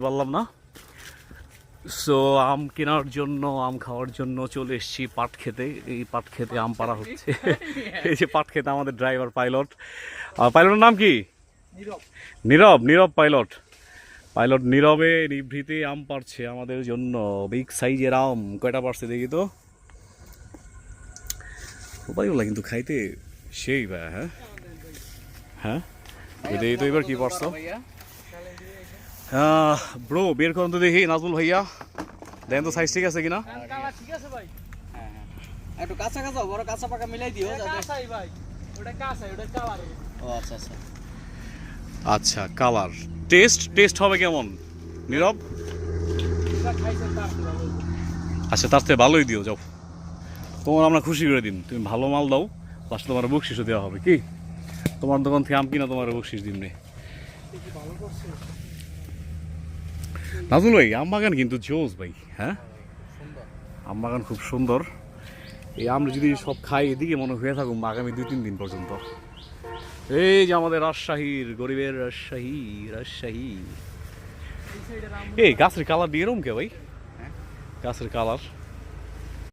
বললাম না। সো আম কেনার জন্য, আম খাওয়ার জন্য চলে এসেছি পাট খেতে। এই পাট খেতে আম পাড়া হচ্ছে। এই যে পাট খেতে আমাদের ড্রাইভার পাইলট। পাইলটের নাম কি? নীরব। নীরব পাইলট। পাইলট নীরবে নিভৃতে আম পাড়ছে আমাদের জন্য। বিগ সাইজের আম। কয়টা পারছে দেখি তো। উপায়গুলা কিন্তু খাইতে সেই ভাই। হ্যাঁ হ্যাঁ, এই তো এবার কি পারছো? ব্রো বের করুন তো দেখি নাজমুল ভাইয়া, দেখেন তো সাইজ ঠিক আছে কিনা। ঠিক আছে ভাই। হ্যাঁ হ্যাঁ, একটু কাঁচা কাঁচা বড় কাঁচা পাকা মিলাই দিও। কাঁচাই ভাই, ওটা কাঁচাই, ওটা কালার। ও আচ্ছা আচ্ছা আচ্ছা, কালার। টেস্ট হবে কেমন নীরব? আচ্ছা, তার থেকে ভালোই দিও যাও। তোমার আমরা খুশি করে দিন, তুমি ভালো মাল দাও, লাস্ট তোমার বকশিসও দেওয়া হবে। কি তোমার দোকান থেকে আম কিনা তোমার বকশিস দিন রে। নাজুল ভাই, আম বাগান কিন্তু জোস ভাই। হ্যাঁ, আম বাগান খুব সুন্দর। এই আমরা যদি সব খাই এদিকে মনে হয়ে থাকুন আগামী 2-3 দিন পর্যন্ত। এই যে আমাদের রাজশাহীর গরিবের রাজশাহী। এই গাছের কালার দিয়ে এরকম কে ভাই? গাছের কালার